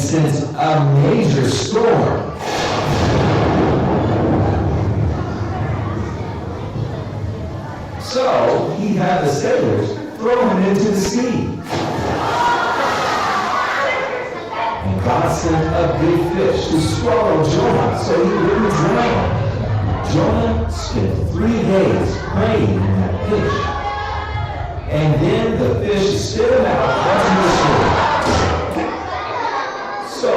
sent a major storm. So he had the sailors throw him into the sea. And God sent a big fish to swallow Jonah so he wouldn't drown. Jonah spent 3 days praying in that fish. And then the fish spit him out into the sea. So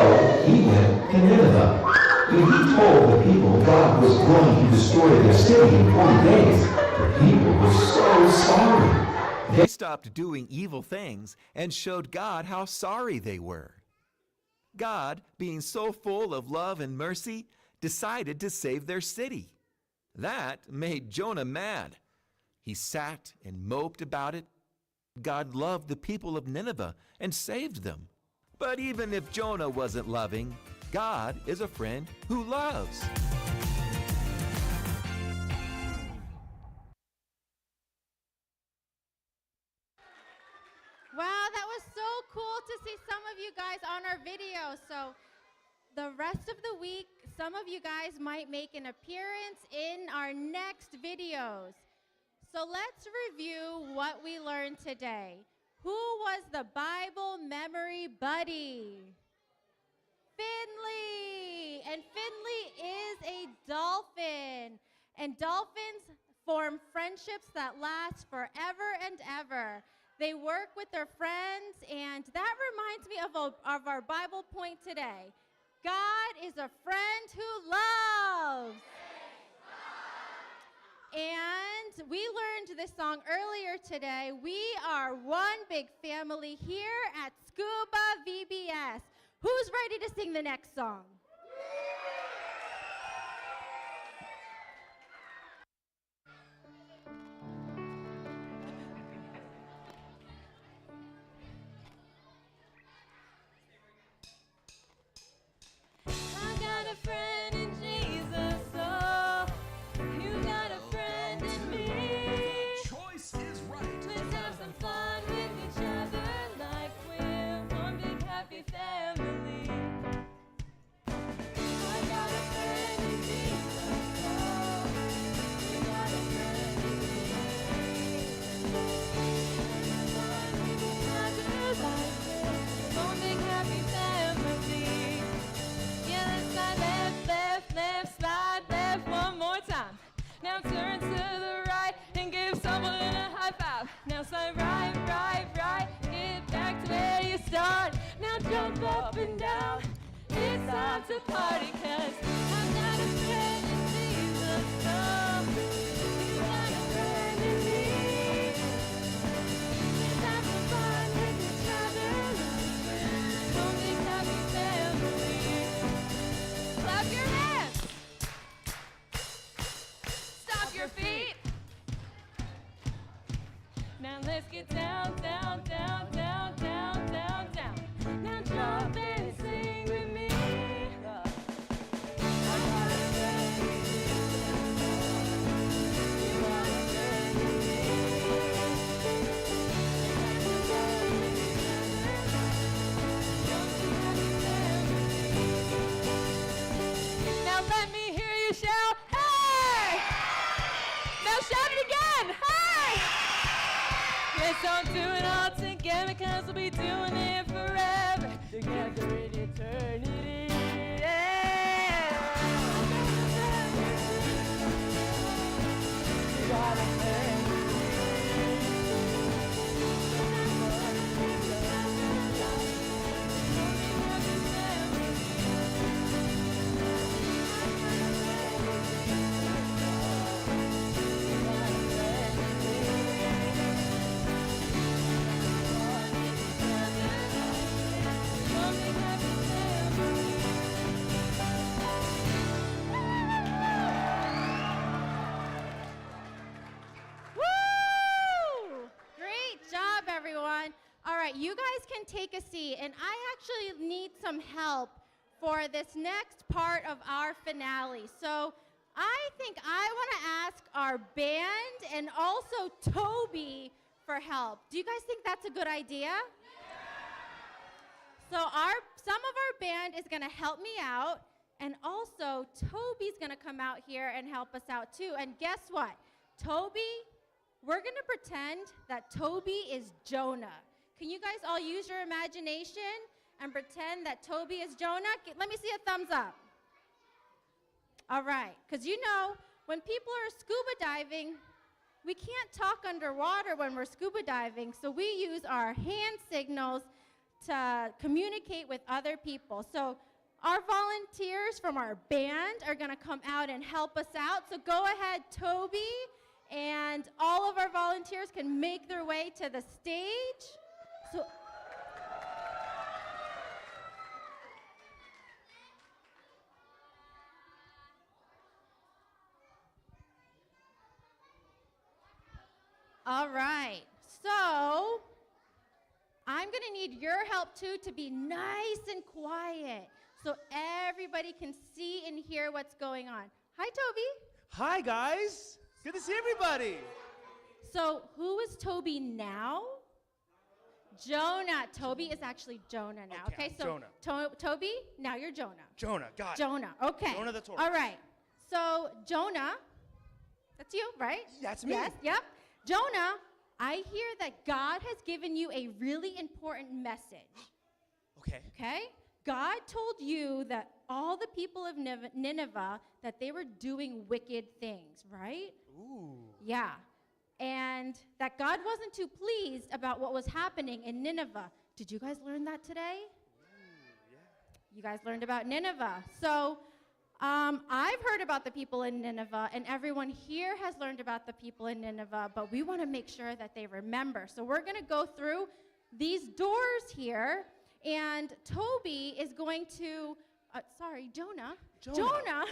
he went to Nineveh. When he told the people God was going to destroy their city in 40 days, the people were so sorry. They stopped doing evil things and showed God how sorry they were. God, being so full of love and mercy, decided to save their city. That made Jonah mad. He sat and moped about it. God loved the people of Nineveh and saved them. But even if Jonah wasn't loving, God is a friend who loves. Wow, that was so cool to see some of you guys on our video. So the rest of the week, some of you guys might make an appearance in our next videos. So let's review what we learned today. Who was the Bible memory buddy? Finley. And Finley is a dolphin. And dolphins form friendships that last forever and ever. They work with their friends, and that reminds me of our Bible point today. God is a friend who loves. And we learned this song earlier today. We are one big family here at Scuba VBS. Who's ready to sing the next song? Jump up and down. It's time to party, 'cause I've got a friend in Jesus. Oh, you got a friend in me. It's time to fun with each other. One big happy family. Clap your hands. Stomp your feet. Now let's get down, down, down, down, down, down, down. Now jump and sing with me. Now let me hear you shout, hey! Now shout it again, hey! Let's all do it all together, 'cause we'll be doing it forever. Together in eternity. Yeah. You got a friend. You guys can take a seat, and I actually need some help for this next part of our finale. So I think I want to ask our band and also Toby for help. Do you guys think that's a good idea? Yeah. So some of our band is going to help me out. And also, Toby's going to come out here and help us out too. And guess what? Toby, we're going to pretend that Toby is Jonah. Can you guys all use your imagination and pretend that Toby is Jonah? Let me see a thumbs up. All right. Because you know, when people are scuba diving, we can't talk underwater when we're scuba diving. So we use our hand signals to communicate with other people. So our volunteers from our band are going to come out and help us out. So go ahead, Toby, and all of our volunteers can make their way to the stage. So all right. So I'm going to need your help too to be nice and quiet so everybody can see and hear what's going on. Hi, Toby. Hi, guys. Good to see everybody. So who is Toby now? Jonah. Toby is actually Jonah now. Okay, Okay, so Jonah. Toby, now you're Jonah. Jonah, got it. Jonah, okay. Jonah the Tortoise. All right. So Jonah, that's you, right? That's me. Yes, yep. Jonah, I hear that God has given you a really important message. Okay. Okay? God told you that all the people of Nineveh, that they were doing wicked things, right? Ooh. Yeah. And that God wasn't too pleased about what was happening in Nineveh. Did you guys learn that today? Ooh, yeah. You guys learned about Nineveh. So I've heard about the people in Nineveh, and everyone here has learned about the people in Nineveh, but we want to make sure that they remember. So we're going to go through these doors here, and Toby is going to, Jonah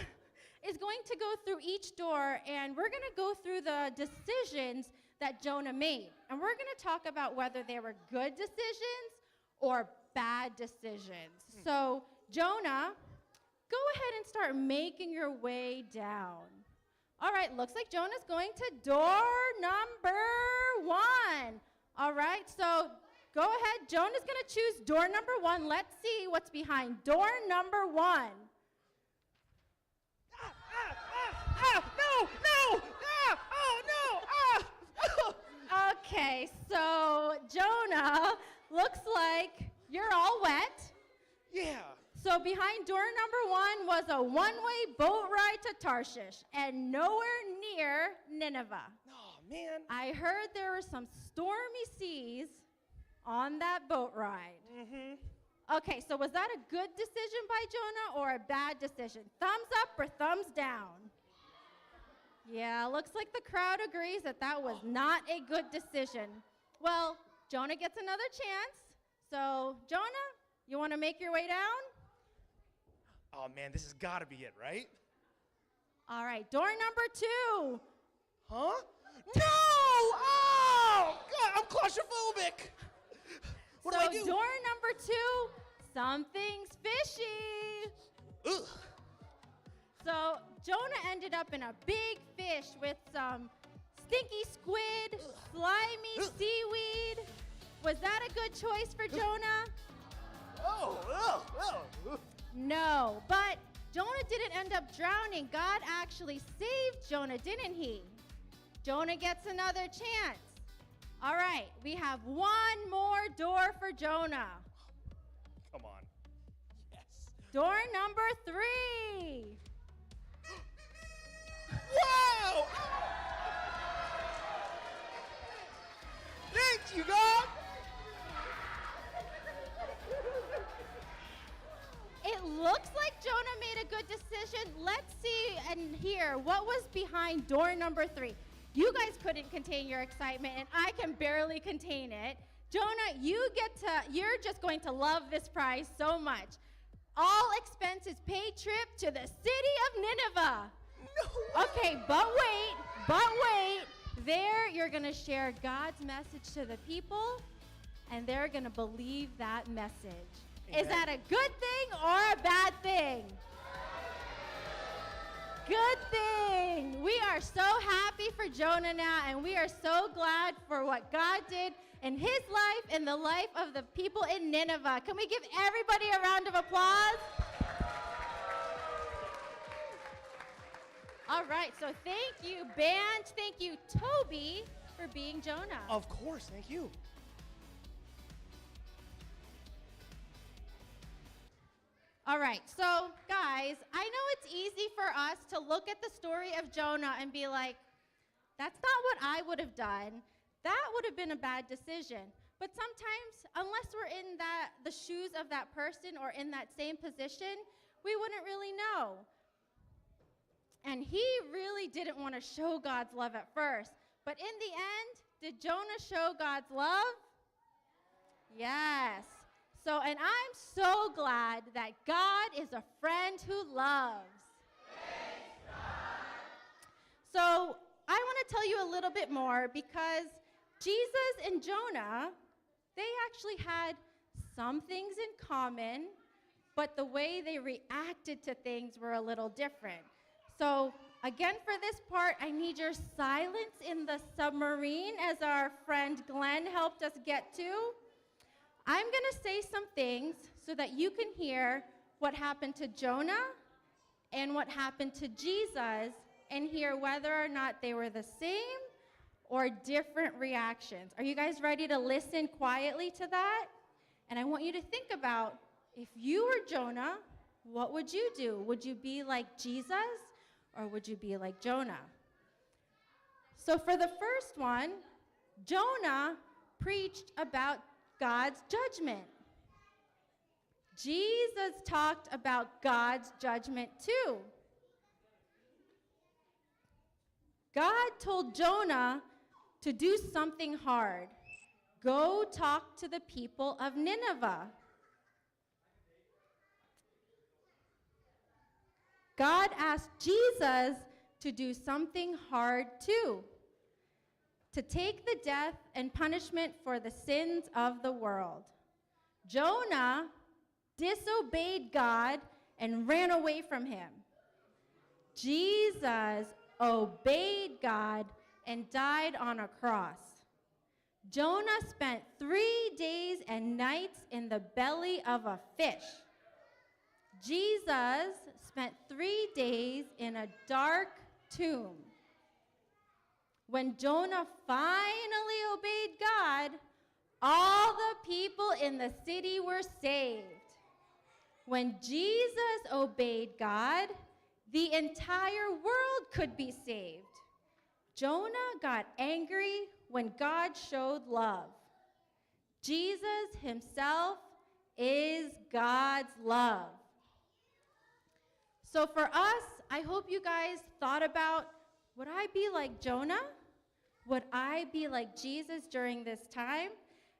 is going to go through each door, and we're going to go through the decisions that Jonah made. And we're going to talk about whether they were good decisions or bad decisions. So, Jonah, go ahead and start making your way down. All right, looks like Jonah's going to door number 1. All right, so go ahead. Jonah's going to choose door number 1. Let's see what's behind door number 1. No! Oh, no! Okay, so Jonah, looks like you're all wet. Yeah. So behind door number 1 was a one-way boat ride to Tarshish and nowhere near Nineveh. Oh, man. I heard there were some stormy seas on that boat ride. Mm-hmm. Okay, so was that a good decision by Jonah or a bad decision? Thumbs up or thumbs down? Yeah, looks like the crowd agrees that that was not a good decision. Well, Jonah gets another chance. So, Jonah, you want to make your way down? Oh, man, this has got to be it, right? All right, door number 2. Huh? No! Oh! God, I'm claustrophobic. What do I do? Door number 2, something's fishy. Ugh. So Jonah ended up in a big fish with some stinky squid, slimy seaweed. Was that a good choice for Jonah? Oh. No, but Jonah didn't end up drowning. God actually saved Jonah, didn't he? Jonah gets another chance. All right, we have one more door for Jonah. Come on. Yes. Door number 3. Wow! Thank you, God! It looks like Jonah made a good decision. Let's see and hear what was behind door number 3. You guys couldn't contain your excitement, and I can barely contain it. Jonah, you're just going to love this prize so much. All expenses paid trip to the city of Nineveh. No. Okay, but wait. There, you're going to share God's message to the people, and they're going to believe that message. Amen. Is that a good thing or a bad thing? Good thing. We are so happy for Jonah now, and we are so glad for what God did in his life and the life of the people in Nineveh. Can we give everybody a round of applause? All right, so thank you, band. Thank you, Toby, for being Jonah. Of course, thank you. All right, so guys, I know it's easy for us to look at the story of Jonah and be like, that's not what I would have done. That would have been a bad decision. But sometimes, unless we're in the shoes of that person or in that same position, we wouldn't really know. And he really didn't want to show God's love at first. But in the end, did Jonah show God's love? Yes. So, and I'm so glad that God is a friend who loves. So, I want to tell you a little bit more because Jesus and Jonah, they actually had some things in common, but the way they reacted to things were a little different. So, again, for this part, I need your silence in the submarine as our friend Glenn helped us get to. I'm going to say some things so that you can hear what happened to Jonah and what happened to Jesus and hear whether or not they were the same or different reactions. Are you guys ready to listen quietly to that? And I want you to think about, if you were Jonah, what would you do? Would you be like Jesus or would you be like Jonah? So for the first one, Jonah preached about God's judgment. Jesus talked about God's judgment too. God told Jonah to do something hard. Go talk to the people of Nineveh. God asked Jesus to do something hard too, to take the death and punishment for the sins of the world. Jonah disobeyed God and ran away from him. Jesus obeyed God and died on a cross. Jonah spent 3 days and nights in the belly of a fish. Jesus spent 3 days in a dark tomb. When Jonah finally obeyed God, all the people in the city were saved. When Jesus obeyed God, the entire world could be saved. Jonah got angry when God showed love. Jesus himself is God's love. So for us, I hope you guys thought about, would I be like Jonah? Would I be like Jesus during this time?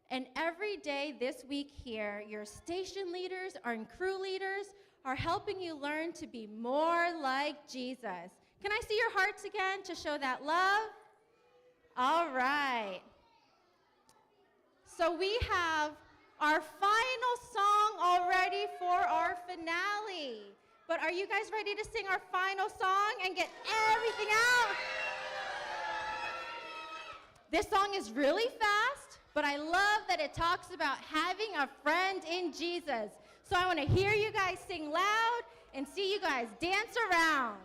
And every day this week here, your station leaders and crew leaders are helping you learn to be more like Jesus. Can I see your hearts again to show that love? All right. So we have our final song already for our finale. But are you guys ready to sing our final song and get everything out? This song is really fast, but I love that it talks about having a friend in Jesus. So I want to hear you guys sing loud and see you guys dance around.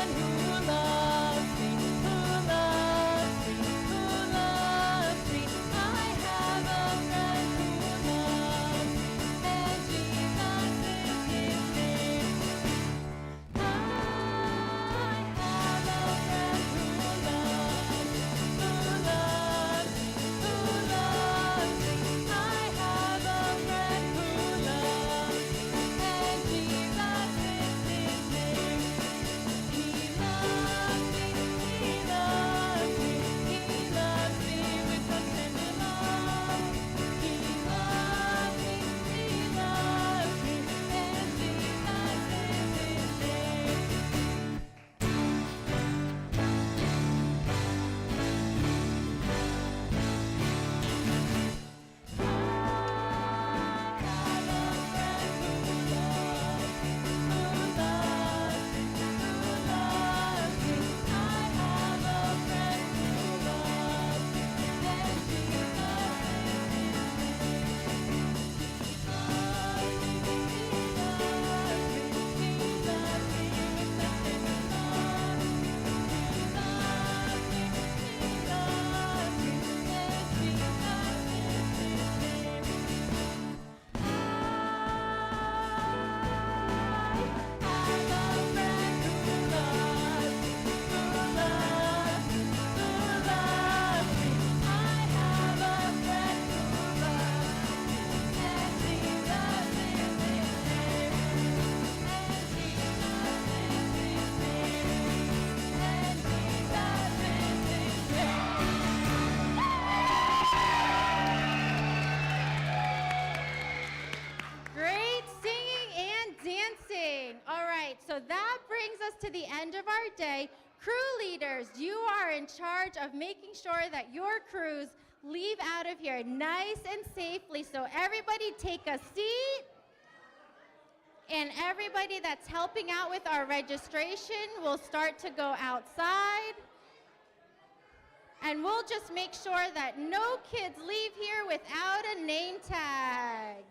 Who loves me, who loves me. I have a friend who of our day. Crew leaders, you are in charge of making sure that your crews leave out of here nice and safely. So everybody take a seat. And everybody that's helping out with our registration will start to go outside. And we'll just make sure that no kids leave here without a name tag.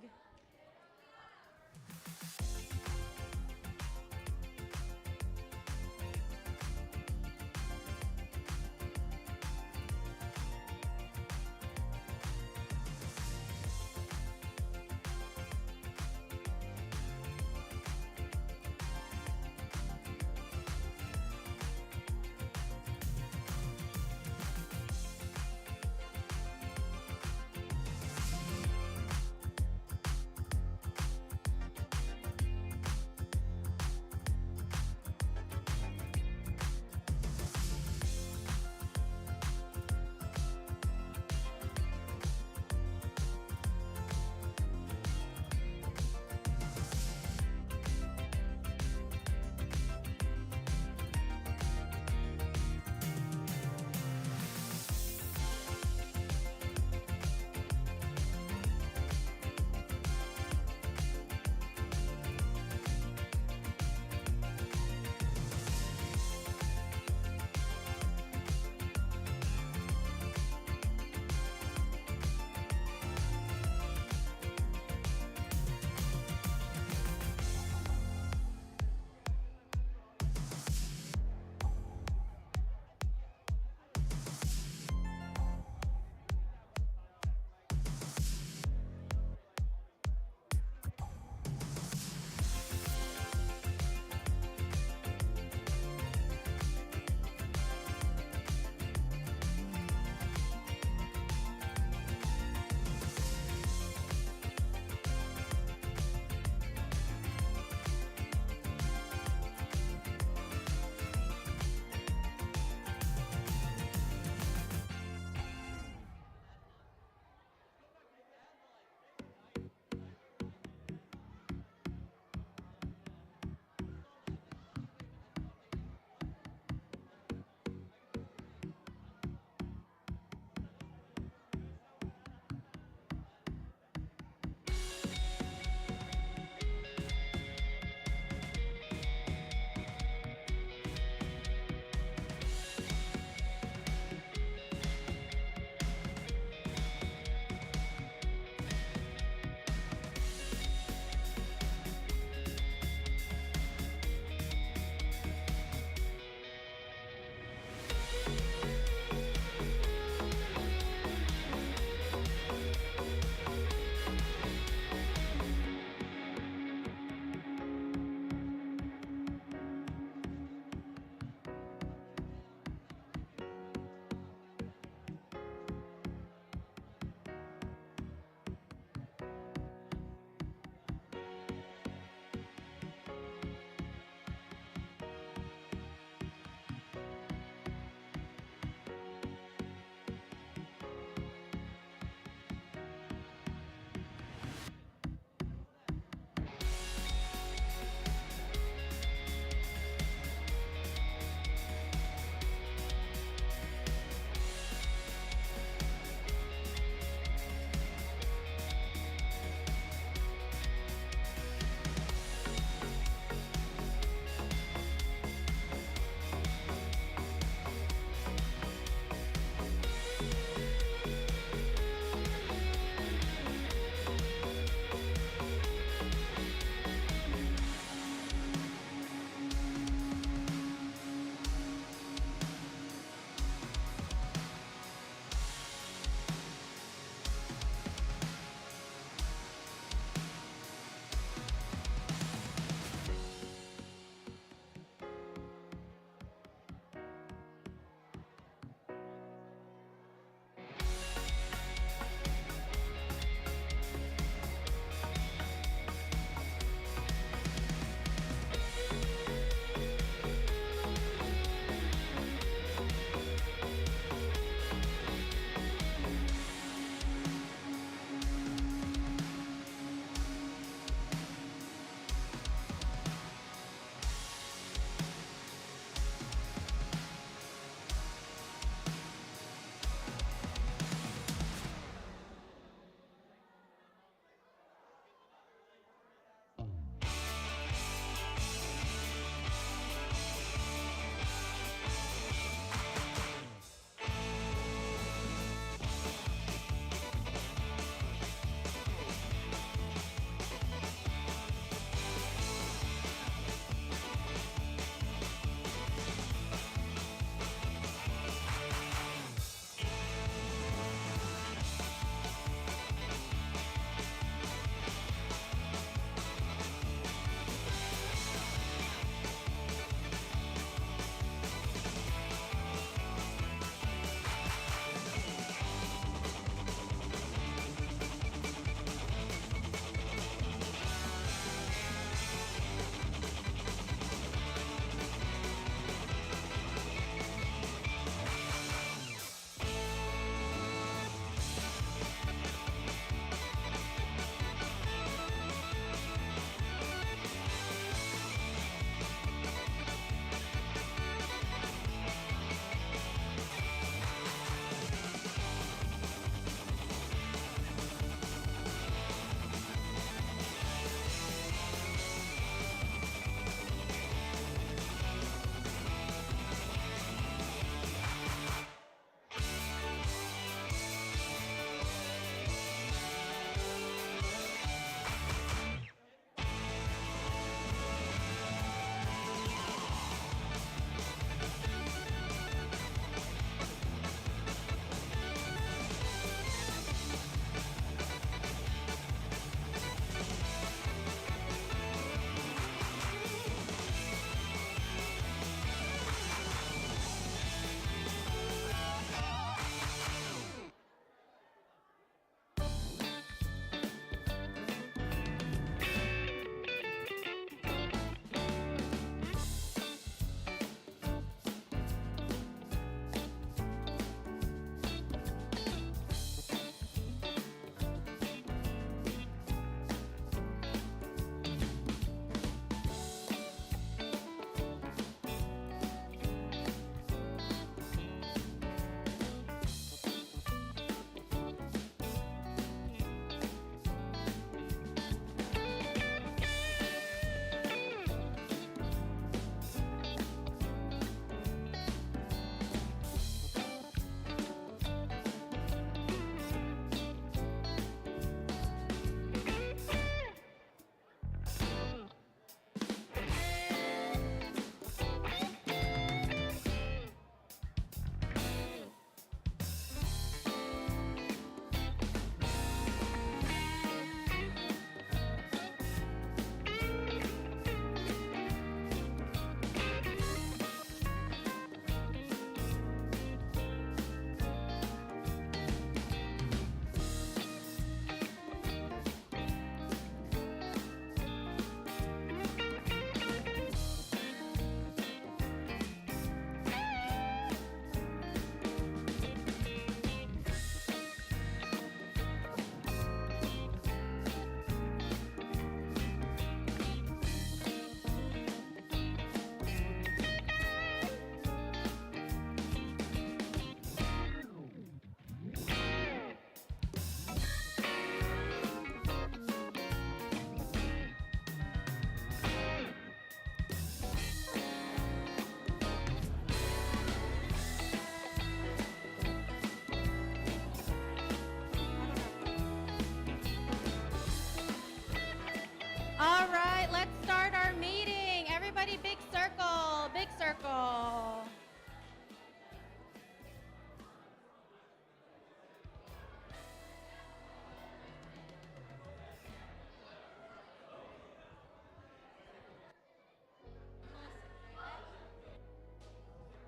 All right, let's start our meeting. Everybody, big circle, big circle.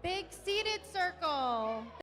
Big seated circle.